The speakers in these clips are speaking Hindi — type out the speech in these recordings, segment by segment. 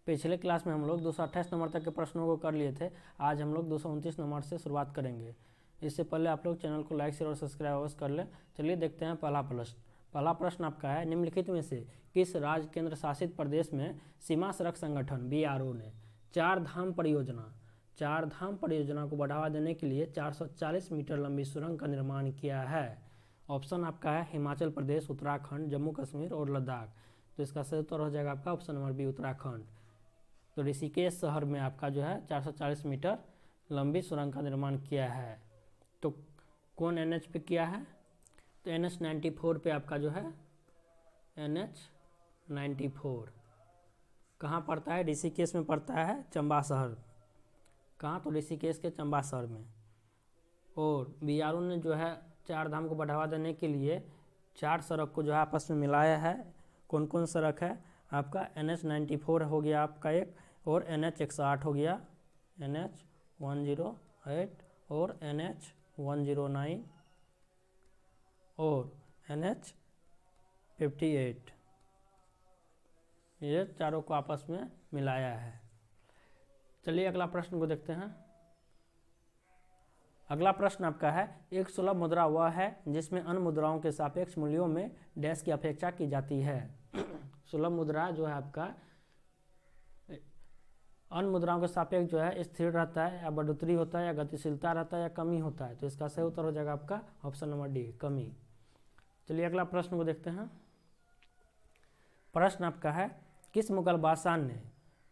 पिछले क्लास में हम लोग 228 नंबर तक के प्रश्नों को कर लिए थे। आज हम लोग 229 नंबर से शुरुआत करेंगे। इससे पहले आप लोग चैनल को लाइक शेयर और सब्सक्राइब अवश्य कर लें। चलिए देखते हैं पहला प्रश्न। पहला प्रश्न आपका है, निम्नलिखित में से किस राज्य केंद्र शासित प्रदेश में सीमा सड़क संगठन BRO ने चार धाम परियोजना को बढ़ावा देने के लिए 440 मीटर लंबी सुरंग का निर्माण किया है? ऑप्शन आपका है हिमाचल प्रदेश, उत्तराखंड, जम्मू कश्मीर और लद्दाख। तो इसका सही उत्तर हो जाएगा आपका ऑप्शन नंबर बी, उत्तराखंड। तो ऋषिकेश शहर में आपका जो है 440 मीटर लंबी सुरंग का निर्माण किया है। तो कौन NH पे किया है? तो NH 94 पे आपका जो है NH 94 कहाँ पड़ता है? ऋषिकेश में पड़ता है, चंबा शहर। कहाँ? तो ऋषिकेश के चंबा शहर में। और BRO ने जो है चार धाम को बढ़ावा देने के लिए 4 सड़क को जो है आपस में मिलाया है। कौन कौन सड़क है? आपका NH 94 हो गया आपका एक, और NH 108 हो गया, NH 108 और NH 109 और NH 58। ये चारों को आपस में मिलाया है। चलिए अगला प्रश्न को देखते हैं। अगला प्रश्न आपका है, एक सुलभ मुद्रा वह है जिसमें अन्य मुद्राओं के सापेक्ष मूल्यों में डैश की अपेक्षा की जाती है। सुलभ मुद्रा जो है आपका अन्य मुद्राओं के सापेक्ष जो है स्थिर रहता है, या बढ़ोतरी होता है, या गतिशीलता रहता है, या कमी होता है। तो इसका सही उत्तर हो जाएगा आपका ऑप्शन नंबर डी, कमी। चलिए अगला प्रश्न को देखते हैं। प्रश्न आपका है, किस मुगल बादशाह ने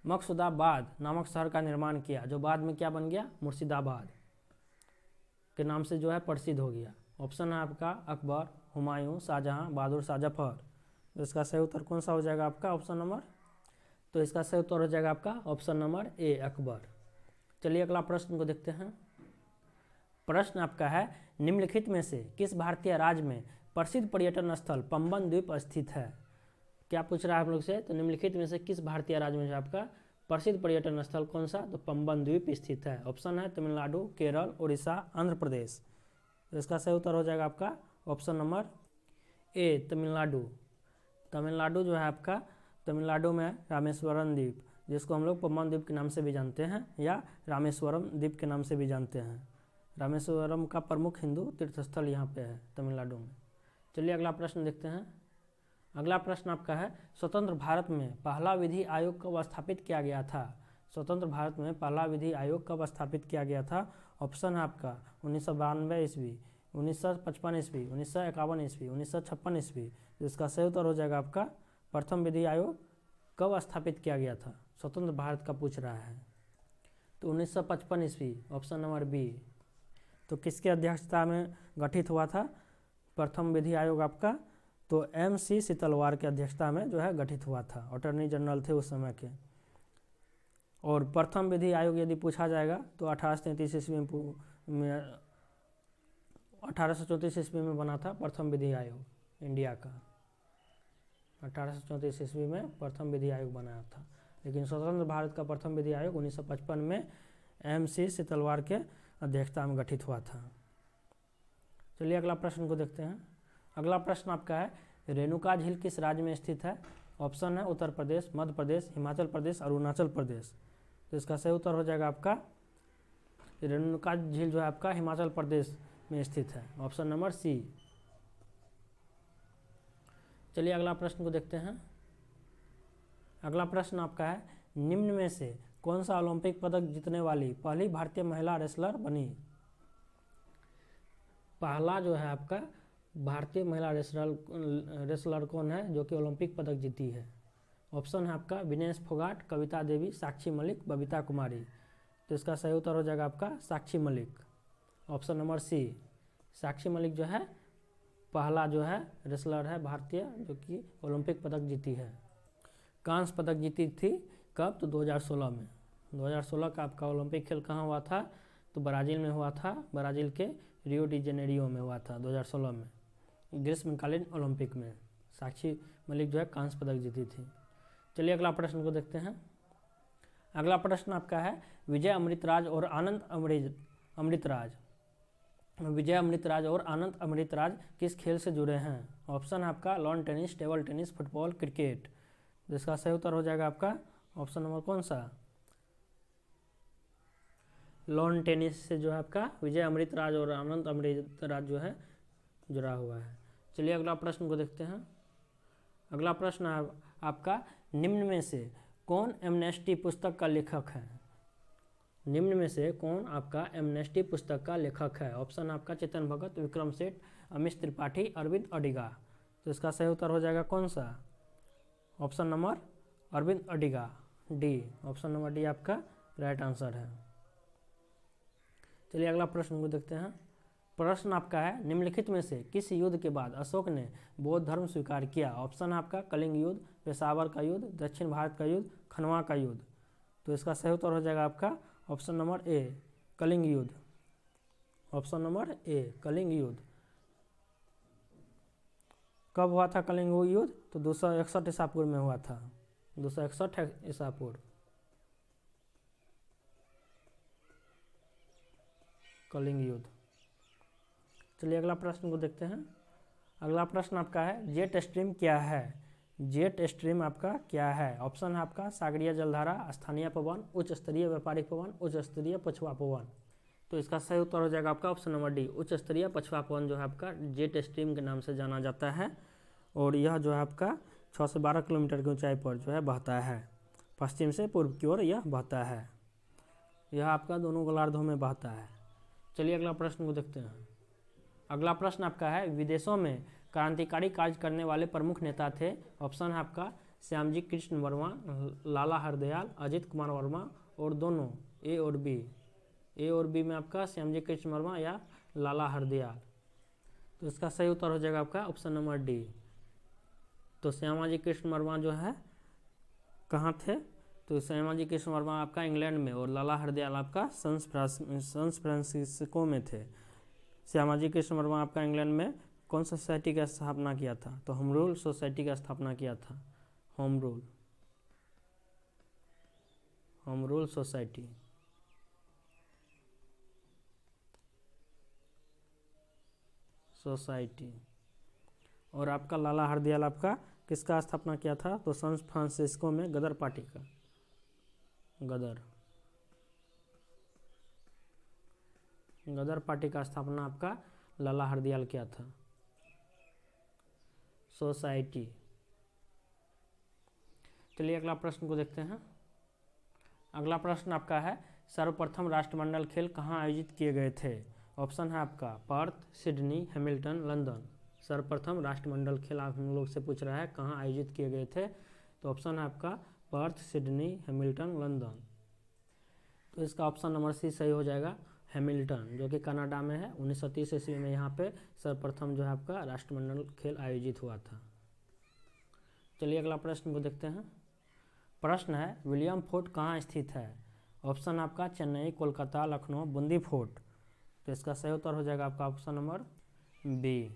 मकसूदाबाद नामक शहर का निर्माण किया, जो बाद में क्या बन गया? मुर्शिदाबाद के नाम से जो है प्रसिद्ध हो गया। ऑप्शन है आपका अकबर, हुमायूं, शाहजहां, बहादुर शाह जफर। तो इसका सही उत्तर कौन सा हो जाएगा आपका? ऑप्शन नंबर, तो इसका सही उत्तर हो जाएगा आपका ऑप्शन नंबर ए, अकबर। चलिए अगला प्रश्न को देखते हैं। प्रश्न आपका है, निम्नलिखित में से किस भारतीय राज्य में प्रसिद्ध पर्यटन स्थल पंबन द्वीप स्थित है? क्या पूछ रहा है आप लोग से? तो निम्नलिखित में से किस भारतीय राज्य में जो आपका प्रसिद्ध पर्यटन स्थल कौन सा? तो पंबन द्वीप स्थित है। ऑप्शन है तमिलनाडु, केरल, उड़ीसा, आंध्र प्रदेश। तो इसका सही उत्तर हो जाएगा आपका option number A, Tamil Nadu. Tamil Nadu जो है आपका, तमिलनाडु में रामेश्वरम द्वीप, जिसको हम लोग पंबन द्वीप के नाम से भी जानते हैं, या रामेश्वरम द्वीप के नाम से भी जानते हैं। रामेश्वरम का प्रमुख हिंदू तीर्थस्थल यहाँ पे है, तमिलनाडु में। चलिए अगला प्रश्न देखते हैं। अगला प्रश्न आपका है, स्वतंत्र भारत में पहला विधि आयोग कब स्थापित किया गया था? स्वतंत्र भारत में पहला विधि आयोग कब स्थापित किया गया था? ऑप्शन है आपका 1992 ईस्वी, 1955 ईस्वी, 1951 ईस्वी, 1956 ईस्वी। जिसका सही उत्तर हो जाएगा आपका प्रथम विधि आयोग कब स्थापित किया गया था? स्वतंत्र भारत का पूछ रहा है। तो 1955 ईस्वी, ऑप्शन नंबर बी। तो किसके अध्यक्षता में गठित हुआ था प्रथम विधि आयोग आपका? तो MC सीतलवार के अध्यक्षता में जो है गठित हुआ था। अटॉर्नी जनरल थे उस समय के। और प्रथम विधि आयोग यदि पूछा जाएगा तो 1833 ईस्वी में बना था प्रथम विधि आयोग इंडिया का। 1834 ईस्वी में प्रथम विधि आयोग बनाया था। लेकिन स्वतंत्र भारत का प्रथम विधि आयोग 1955 में MC सीतलवार के अध्यक्षता में गठित हुआ था। चलिए अगला प्रश्न को देखते हैं। अगला प्रश्न आपका है, रेणुका झील किस राज्य में स्थित है? ऑप्शन है उत्तर प्रदेश, मध्य प्रदेश, हिमाचल प्रदेश, अरुणाचल प्रदेश। तो इसका सही उत्तर हो जाएगा आपका रेणुका झील जो है आपका हिमाचल प्रदेश में स्थित है। Option number C. चलिए अगला प्रश्न को देखते हैं। अगला प्रश्न आपका है, निम्न में से कौन सा ओलंपिक पदक जीतने वाली पहली भारतीय महिला रेसलर बनी? पहला जो है आपका भारतीय महिला रेसलर कौन है जो कि ओलंपिक पदक जीती है? ऑप्शन है आपका विनेश फोगाट, कविता देवी, साक्षी मलिक, बबीता कुमारी। तो इसका सही उत्तर हो जाएगा आपका साक्षी मलिक। ऑप्शन नंबर सी, साक्षी मलिक जो है पहला जो है रेसलर है भारतीय जो कि ओलंपिक पदक जीती है। कांस्य पदक जीती थी कब? तो 2016 में। 2016 का आपका ओलंपिक खेल कहाँ हुआ था? तो ब्राज़ील में हुआ था। ब्राज़ील के रियो डी जेनेरियो में हुआ था 2016 में, ग्रीष्मकालीन ओलंपिक में साक्षी मलिक जो है कांस्य पदक जीती थी। चलिए अगला प्रश्न को देखते हैं। अगला प्रश्न आपका है, विजय अमृतराज और आनंद अमृतराज और आनंद अमृतराज किस खेल से जुड़े हैं? ऑप्शन है आपका lawn tennis, table tennis, football, cricket. जिसका सही उत्तर हो जाएगा आपका ऑप्शन नंबर कौन सा, लॉन टेनिस से जो है आपका विजय अमृतराज और आनंद अमृतराज जो है जुड़ा हुआ है। चलिए अगला प्रश्न को देखते हैं। अगला प्रश्न आपका, निम्न में से कौन एमनेस्टी पुस्तक का लेखक है? निम्न में से कौन आपका एमनेस्टी पुस्तक का लेखक है? ऑप्शन आपका चेतन भगत, विक्रम सेठ, अमिश त्रिपाठी, अरविंद अडिगा। तो इसका सही उत्तर हो जाएगा कौन सा, option number Arvind Adiga, D. Option number D आपका राइट आंसर है। चलिए अगला प्रश्न को देखते हैं। प्रश्न आपका है, निम्नलिखित में से किस युद्ध के बाद अशोक ने बौद्ध धर्म स्वीकार किया? ऑप्शन आपका कलिंग युद्ध, पेशावर का युद्ध, दक्षिण भारत का युद्ध, खनवा का युद्ध। तो इसका सही उत्तर हो जाएगा आपका ऑप्शन नंबर ए, कलिंग युद्ध। ऑप्शन नंबर ए, कलिंग युद्ध। कब हुआ था कलिंग युद्ध? तो 261 ईसा पूर्व में हुआ था, 261 ईसा पूर्व, कलिंग युद्ध। चलिए अगला प्रश्न को देखते हैं। अगला प्रश्न आपका है, जेट स्ट्रीम क्या है? जेट स्ट्रीम आपका क्या है? ऑप्शन है आपका सागरीय जलधारा, स्थानीय पवन, उच्च स्तरीय व्यापारिक पवन, उच्च स्तरीय पछुआ पवन। तो इसका सही उत्तर हो जाएगा आपका ऑप्शन नंबर डी, उच्च स्तरीय पछुआ पवन जो है आपका जेट स्ट्रीम के नाम से जाना जाता है। और यह जो है आपका 6 से 12 किलोमीटर की ऊंचाई पर जो है बहता है, पश्चिम से पूर्व की ओर यह बहता है। यह आपका दोनों गोलार्धों में बहता है। चलिए अगला प्रश्न को देखते हैं। अगला प्रश्न आपका है, विदेशों में क्रांतिकारी कार्य करने वाले प्रमुख नेता थे? ऑप्शन है आपका श्यामजी कृष्ण वर्मा, लाला हरदयाल, अजित कुमार वर्मा और दोनों, ए और बी। ए और बी में आपका श्यामजी कृष्ण वर्मा या लाला हरदयाल। तो इसका सही उत्तर हो जाएगा आपका ऑप्शन नंबर डी। तो श्यामाजी कृष्ण वर्मा जो है कहाँ थे? तो श्यामाजी कृष्ण वर्मा आपका इंग्लैंड में और लाला हरदयाल आपका सैन फ्रांसिस्को में थे। श्यामाजी कृष्ण वर्मा आपका इंग्लैंड में कौन सा सोसाइटी का स्थापना किया था? तो होम रूल सोसाइटी का स्थापना किया था, होम रूल सोसाइटी। और आपका लाला हरदयाल आपका किसका स्थापना किया था? तो सैन फ्रांसिस्को में गदर पार्टी का, गदर पार्टी का स्थापना आपका लाला हरदयाल किया था, सोसाइटी। चलिए अगला प्रश्न को देखते हैं। अगला प्रश्न आपका है, सर्वप्रथम राष्ट्रमंडल खेल कहाँ आयोजित किए गए थे? ऑप्शन है आपका पर्थ, सिडनी, हैमिल्टन, लंदन। सर्वप्रथम राष्ट्रमंडल खेल आप हम लोग से पूछ रहा है कहाँ आयोजित किए गए थे? तो ऑप्शन है आपका पर्थ, सिडनी, हैमिल्टन, लंदन। तो इसका ऑप्शन नंबर सी सही हो जाएगा, हैमिल्टन, जो कि कनाडा में है। 1930 ईस्वी में यहाँ पे सर्वप्रथम जो है आपका राष्ट्रमंडल खेल आयोजित हुआ था। चलिए अगला प्रश्न को देखते हैं। प्रश्न है, विलियम फोर्ट कहाँ स्थित है? ऑप्शन आपका चेन्नई, कोलकाता, लखनऊ, बूंदी फोर्ट। तो इसका सही उत्तर हो जाएगा आपका ऑप्शन नंबर बी।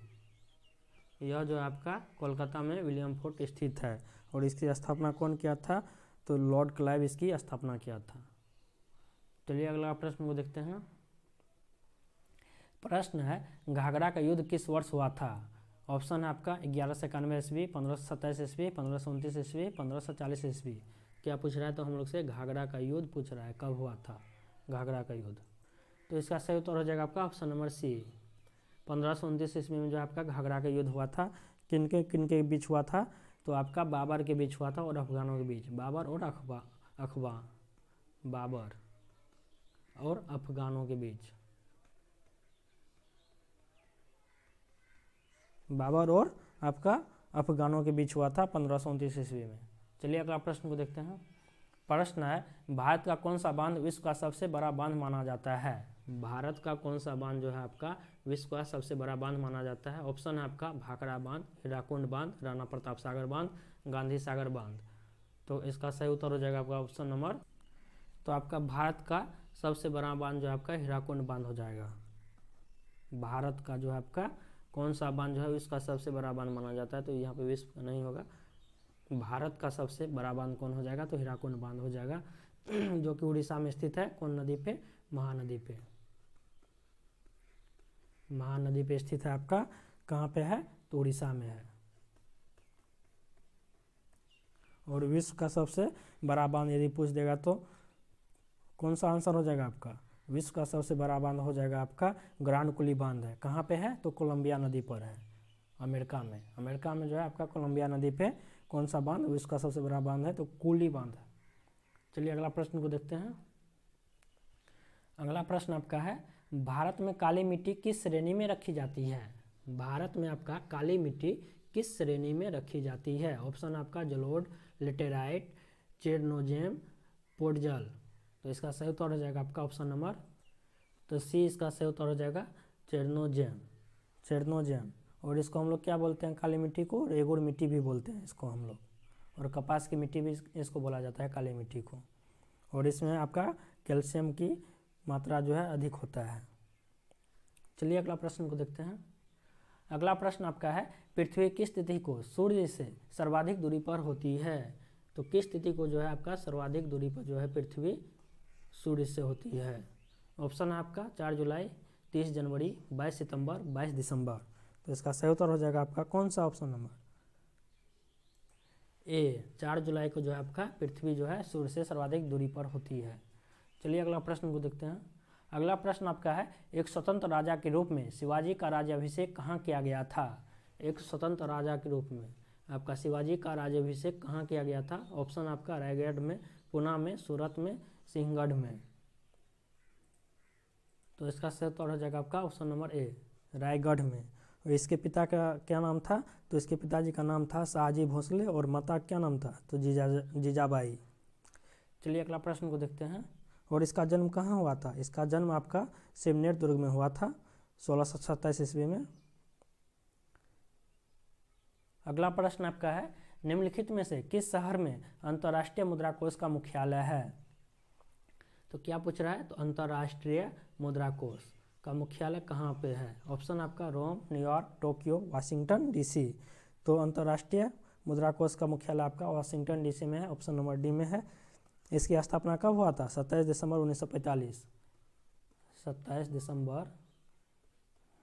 यह जो है आपका कोलकाता में विलियम फोर्ट स्थित है। और इसकी स्थापना कौन किया था? तो लॉर्ड क्लाइव इसकी स्थापना किया था। चलिए अगला प्रश्न को देखते हैं। प्रश्न है, घाघरा का युद्ध किस वर्ष हुआ था? ऑप्शन है आपका 1191 ईस्वी, 1527 ईस्वी, 1529 ईस्वी, 1540 ईस्वी। क्या पूछ रहा है? तो हम लोग से घाघरा का युद्ध पूछ रहा है, कब हुआ था घाघरा का युद्ध। तो इसका सही उत्तर हो जाएगा आपका ऑप्शन नंबर सी, 1529 ईस्वी में जो आपका घाघरा का युद्ध हुआ था। किनके बीच हुआ था? तो आपका बाबर के बीच हुआ था और अफगानों के बीच, बाबर और बाबर और अफगानों के बीच, बाबर और आपका अफगानों के बीच हुआ था 1529 ईस्वी में। चलिए अगला प्रश्न को देखते हैं। प्रश्न है, भारत का कौन सा बांध विश्व का सबसे बड़ा बांध माना जाता है? भारत का कौन सा बांध जो है आपका विश्व का सबसे बड़ा बांध माना जाता है? ऑप्शन है आपका भाखड़ा बांध, हीराकुंड बांध, राणा प्रताप सागर बांध, गांधी सागर बांध। तो इसका सही उत्तर हो जाएगा आपका ऑप्शन नंबर, तो आपका भारत का सबसे बड़ा बांध जो है आपका हीराकुंड बांध हो जाएगा। भारत का जो है आपका कौन सा बांध जो है इसका सबसे बड़ा बांध माना जाता है? तो यहाँ पे विश्व का नहीं होगा, भारत का सबसे बड़ा बांध कौन हो जाएगा? तो हीराकुंड बांध हो जाएगा, जो कि उड़ीसा में स्थित है। कौन नदी पे? महानदी पे, महानदी पे स्थित है आपका। कहाँ पे है? तो उड़ीसा में है। और विश्व का सबसे बड़ा बांध यदि पूछ देगा तो कौन सा आंसर हो जाएगा आपका? विश्व का सबसे बड़ा बांध हो जाएगा आपका ग्रांड कुली बांध है। कहाँ पे है? तो कोलंबिया नदी पर है, अमेरिका में। अमेरिका में जो है आपका कोलंबिया नदी पे कौन सा बांध विश्व का सबसे बड़ा बांध है? तो कुली बांध है। चलिए अगला प्रश्न को देखते हैं। अगला प्रश्न आपका है, भारत में काली मिट्टी किस श्रेणी में रखी जाती है? भारत में आपका काली मिट्टी किस श्रेणी में रखी जाती है? ऑप्शन आपका जलोढ़, लेटेराइट, चेरनोजेम, पोडजल। तो इसका सही उत्तर हो जाएगा आपका ऑप्शन नंबर, तो सी इसका सही उत्तर हो जाएगा चेरनोजेम, चेरनोजेम। और इसको हम लोग क्या बोलते हैं? काली मिट्टी को रेगुड़ मिट्टी भी बोलते हैं इसको हम लोग, और कपास की मिट्टी भी इसको बोला जाता है काली मिट्टी को। और इसमें आपका कैल्शियम की मात्रा जो है अधिक होता है। चलिए अगला प्रश्न को देखते हैं। अगला प्रश्न आपका है, पृथ्वी की स्थिति को सूर्य से सर्वाधिक दूरी पर होती है? तो किस स्थिति को जो है आपका सर्वाधिक दूरी पर जो है पृथ्वी सूर्य से होती है? ऑप्शन है आपका 4 जुलाई, 30 जनवरी, 22 सितंबर, 22 दिसंबर। तो इसका सही उत्तर हो जाएगा आपका कौन सा? ऑप्शन नंबर ए, 4 जुलाई को जो है आपका पृथ्वी जो है सूर्य से सर्वाधिक दूरी पर होती है। चलिए अगला प्रश्न को देखते हैं। अगला प्रश्न आपका है, एक स्वतंत्र राजा के रूप में शिवाजी का राज्याभिषेक कहाँ किया गया था? एक स्वतंत्र राजा के रूप में आपका शिवाजी का राज्याभिषेक कहाँ किया गया था? ऑप्शन आपका रायगढ़ में, पुणे में, सूरत में, सिंहगढ़ में। तो इसका सही उत्तर हो जाएगा आपका ऑप्शन नंबर ए, रायगढ़ में। और इसके पिता का क्या नाम था? तो इसके पिताजी का नाम था शाहजी भोसले, और माता का क्या नाम था? तो जीजाबाई। चलिए अगला प्रश्न को देखते हैं। और इसका जन्म कहाँ हुआ था? इसका जन्म आपका सिवनेर दुर्ग में हुआ था 1627 ईस्वी में। अगला प्रश्न आपका है, निम्नलिखित में से किस शहर में अंतर्राष्ट्रीय मुद्रा कोष का मुख्यालय है? तो क्या पूछ रहा है? तो अंतर्राष्ट्रीय मुद्रा कोष का मुख्यालय कहाँ पे है? ऑप्शन आपका रोम, न्यूयॉर्क, टोक्यो, वाशिंगटन डीसी। तो अंतर्राष्ट्रीय मुद्रा कोष का मुख्यालय आपका वाशिंगटन डीसी में है, ऑप्शन नंबर डी में है। इसकी स्थापना कब हुआ था? 27 दिसंबर 1945, 27 दिसंबर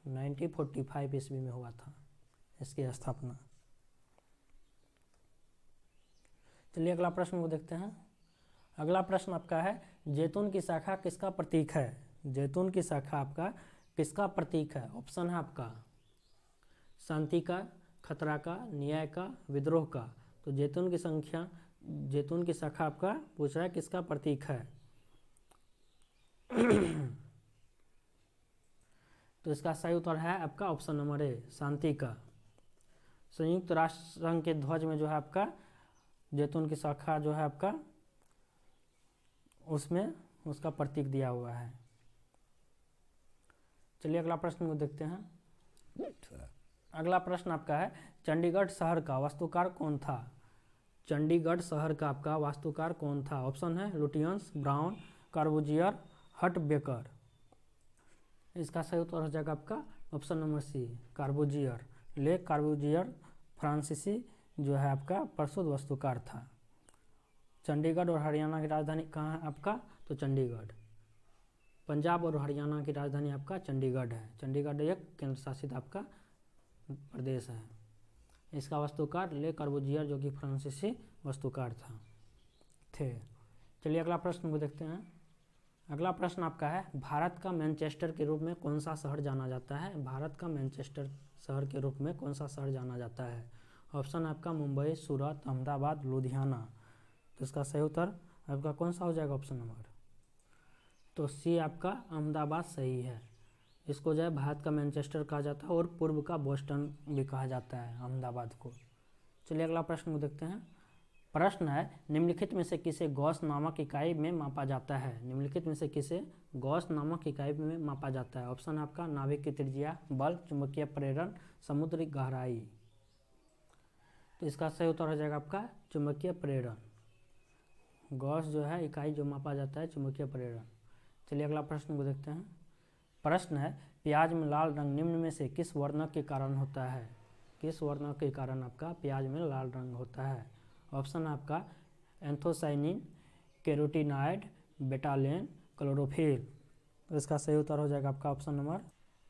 1945 ईस्वी में हुआ था इसकी स्थापना। चलिए अगला प्रश्न को देखते हैं। अगला प्रश्न आपका है, जैतून की शाखा किसका प्रतीक है? जैतून की शाखा आपका किसका प्रतीक है? ऑप्शन है आपका शांति का, खतरा का, न्याय का, विद्रोह का। तो जैतून की शाखा आपका पूछ रहा है किसका प्रतीक है? तो इसका सही उत्तर है आपका ऑप्शन नंबर ए, शांति का। संयुक्त राष्ट्र संघ के ध्वज में जो है आपका जैतून की शाखा जो है आपका उसमें उसका प्रतीक दिया हुआ है। चलिए अगला प्रश्न को देखते हैं। अगला प्रश्न आपका है, चंडीगढ़ शहर का वास्तुकार कौन था? चंडीगढ़ शहर का आपका वास्तुकार कौन था? ऑप्शन है लुटियंस, ब्राउन, कार्बूजियर, हटबेकर। इसका सही उत्तर हो जाएगा आपका ऑप्शन नंबर सी, कार्बूजियर। ले कार्बूजियर फ्रांसीसी जो है आपका प्रसिद्ध वास्तुकार था। चंडीगढ़ और हरियाणा की राजधानी कहाँ है आपका? तो चंडीगढ़। पंजाब और हरियाणा की राजधानी आपका चंडीगढ़ है। चंडीगढ़ एक केंद्र शासित आपका प्रदेश है। इसका वास्तुकार ले कार्बूजियर जो कि फ्रांसीसी वास्तुकार थे। चलिए अगला प्रश्न को देखते हैं। अगला प्रश्न आपका है, भारत का मैनचेस्टर के रूप में कौन सा शहर जाना जाता है? भारत का मैनचेस्टर शहर के रूप में कौन सा शहर जाना जाता है? ऑप्शन आपका मुंबई, सूरत, अहमदाबाद, लुधियाना। तो इसका सही उत्तर आपका कौन सा हो जाएगा? ऑप्शन नंबर तो सी आपका अहमदाबाद सही है। इसको जो है भारत का मैनचेस्टर कहा जाता है और पूर्व का बोस्टन भी कहा जाता है अहमदाबाद को। चलिए अगला प्रश्न को देखते हैं। प्रश्न है, निम्नलिखित में से किसे गॉस नामक इकाई में मापा जाता है? निम्नलिखित में से किसे गॉस नामक इकाई में मापा जाता है? ऑप्शन आपका नाभिक की त्रिज्या, बल, चुंबकीय प्रेरण, समुद्री गहराई। तो इसका सही उत्तर हो जाएगा आपका चुंबकीय प्रेरण। गॉस जो है इकाई जो मापा जाता है चुंबकीय प्रेरण। चलिए अगला प्रश्न को देखते हैं। प्रश्न है, प्याज में लाल रंग निम्न में से किस वर्णक के कारण होता है? किस वर्णक के कारण आपका प्याज में लाल रंग होता है? ऑप्शन आपका एंथोसाइनिन, कैरोटीनॉइड, बेटालेन, क्लोरोफिल। तो इसका सही उत्तर हो जाएगा आपका ऑप्शन नंबर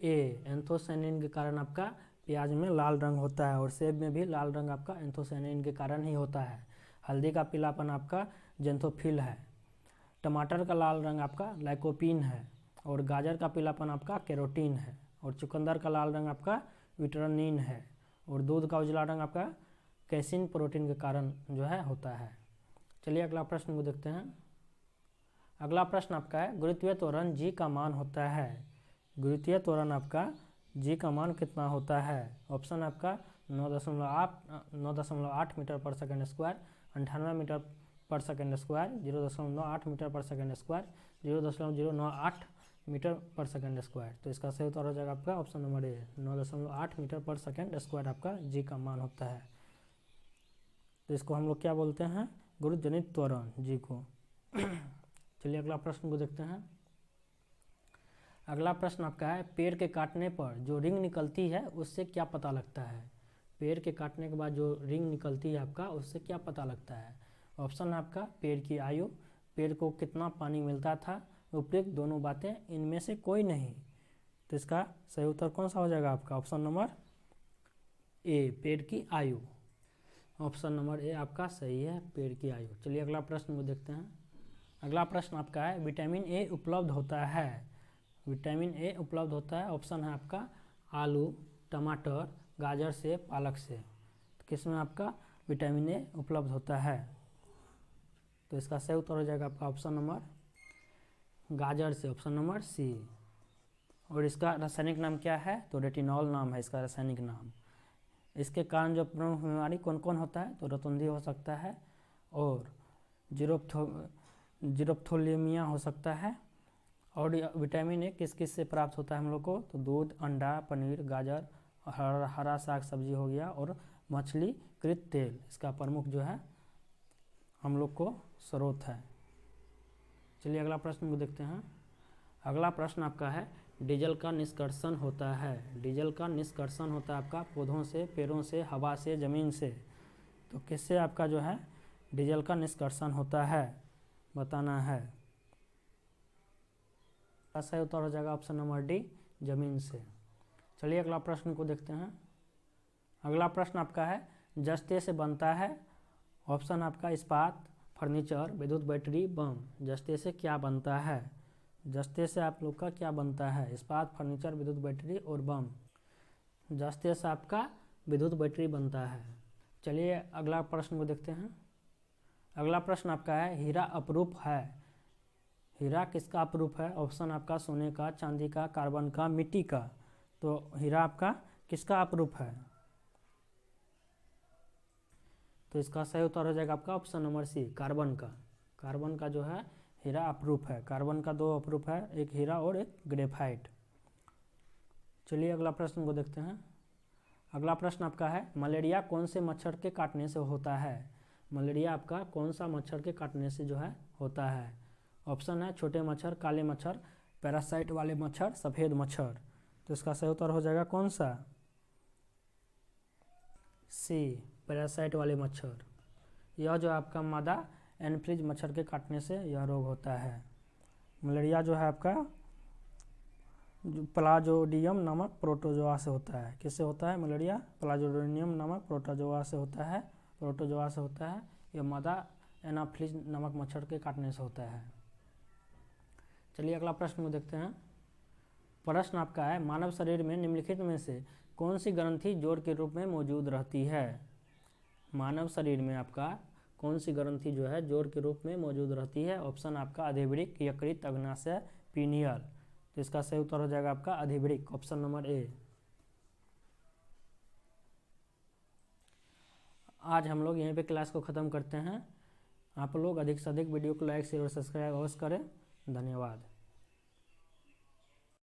ए, एंथोसाइनिन के कारण आपका प्याज में लाल रंग होता है। और सेब में भी लाल रंग आपका एंथोसाइनिन के कारण ही होता है। हल्दी का पीलापन आपका जेंथोफिल है। टमाटर का लाल रंग आपका लाइकोपीन है। और गाजर का पीलापन आपका कैरोटीन है। और चुकंदर का लाल रंग आपका विटरनिन है। और दूध का उजला रंग आपका कैसिन प्रोटीन के कारण जो है होता है। चलिए अगला प्रश्न को देखते हैं। अगला प्रश्न आपका है गुरुत्वीय त्वरण जी का मान होता है। गुरुत्वीय त्वरण आपका जी का मान कितना होता है? ऑप्शन आपका 9.8 मीटर पर सेकंड स्क्वायर, 98 मीटर पर सेकंड स्क्वायर, 0.8 मीटर पर सेकंड स्क्वायर, 0.098 मीटर पर सेकंड स्क्वायर। तो इसका सही उत्तर हो जाएगा आपका ऑप्शन नंबर ए, 9.8 मीटर पर सेकंड स्क्वायर आपका जी का मान होता है। तो इसको हम लोग क्या बोलते हैं? गुरुजनित त्वरण जी को। चलिए अगला प्रश्न को देखते हैं। अगला प्रश्न आपका है पेड़ के काटने पर जो रिंग निकलती है उससे क्या पता लगता है? पेड़ के काटने के बाद जो रिंग निकलती है आपका उससे क्या पता लगता है? ऑप्शन है आपका पेड़ की आयु, पेड़ को कितना पानी मिलता था, उपयुक्त दोनों बातें, इनमें से कोई नहीं। तो इसका सही उत्तर कौन सा हो जाएगा आपका? ऑप्शन नंबर ए, पेड़ की आयु। ऑप्शन नंबर ए आपका सही है, पेड़ की आयु। चलिए अगला प्रश्न को देखते हैं। अगला प्रश्न आपका है विटामिन ए उपलब्ध होता है। विटामिन ए उपलब्ध होता है, ऑप्शन है आपका आलू, टमाटर, गाजर से, पालक से। तो किसमें आपका विटामिन ए उपलब्ध होता है? तो इसका सही उत्तर हो जाएगा आपका ऑप्शन नंबर गाजर से, ऑप्शन नंबर सी। और इसका रासायनिक नाम क्या है? तो रेटिनॉल नाम है इसका रासायनिक नाम। इसके कारण जो प्रमुख बीमारी कौन कौन होता है? तो रतुंधी हो सकता है और जीरोप्थोलेमिया हो सकता है। और विटामिन ए किस किस से प्राप्त होता है हम लोग को? तो दूध, अंडा, पनीर, गाजर, हरा साग सब्जी हो गया और मछली कृत तेल, इसका प्रमुख जो है हम लोग को स्रोत है। चलिए अगला प्रश्न को देखते हैं। अगला प्रश्न आपका है डीजल का निष्कर्षण होता है। डीजल का निष्कर्षण होता है आपका पौधों से, पेड़ों से, हवा से, जमीन से। तो किससे आपका जो है डीजल का निष्कर्षण होता है बताना है। सही उत्तर हो जाएगा ऑप्शन नंबर डी, जमीन से। चलिए अगला प्रश्न को देखते हैं। अगला प्रश्न आपका है जस्ते से बनता है। ऑप्शन आपका इस्पात, फर्नीचर, विद्युत बैटरी, बम। जस्ते से क्या बनता है? जस्ते से आप लोग का क्या बनता है? इस्पात, फर्नीचर, विद्युत बैटरी और बम। जस्ते से आपका विद्युत बैटरी बनता है। चलिए अगला प्रश्न को देखते हैं। अगला प्रश्न आपका है हीरा अपरूप है। हीरा किसका अपरूप है? ऑप्शन आपका सोने का, चांदी का, कार्बन का, मिट्टी का। तो हीरा आपका किसका अपरूप है? तो इसका सही उत्तर हो जाएगा आपका ऑप्शन नंबर सी, कार्बन का। कार्बन का जो है हीरा अपरूप है। कार्बन का दो अपरूप है, एक हीरा और एक ग्रेफाइट। चलिए अगला प्रश्न को देखते हैं। अगला प्रश्न आपका है मलेरिया कौन से मच्छर के काटने से होता है? मलेरिया आपका कौन सा मच्छर के काटने से जो है होता है? ऑप्शन है छोटे मच्छर, काले मच्छर, पैरासाइट वाले मच्छर, सफ़ेद मच्छर। तो इसका सही उत्तर हो जाएगा कौन सा? सी, पैरासाइट वाले मच्छर। यह जो आपका मादा एनफ्रीज मच्छर के काटने से यह रोग होता है। मलेरिया जो है आपका प्लाज्मोडियम नामक प्रोटोजोआ से होता है। किससे होता है मलेरिया? प्लाज्मोडियम नामक प्रोटोजोआ से होता है। प्रोटोजोआ से होता है। यह मादा एनाफ्लीज नामक मच्छर के काटने से होता है। चलिए अगला प्रश्न को देखते हैं। प्रश्न आपका है मानव शरीर में निम्नलिखित में से कौन सी ग्रंथि जोड़ के रूप में मौजूद रहती है? मानव शरीर में आपका कौन सी ग्रंथि जो है जोड़ के रूप में मौजूद रहती है? ऑप्शन आपका अधिवृक्क, यकृत, अग्नाशय, पीनियल। तो इसका सही उत्तर हो जाएगा आपका अधिवृक्क, ऑप्शन नंबर ए। आज हम लोग यहीं पे क्लास को ख़त्म करते हैं। आप लोग अधिक से अधिक वीडियो को लाइक, शेयर और सब्सक्राइब अवश्य करें। धन्यवाद।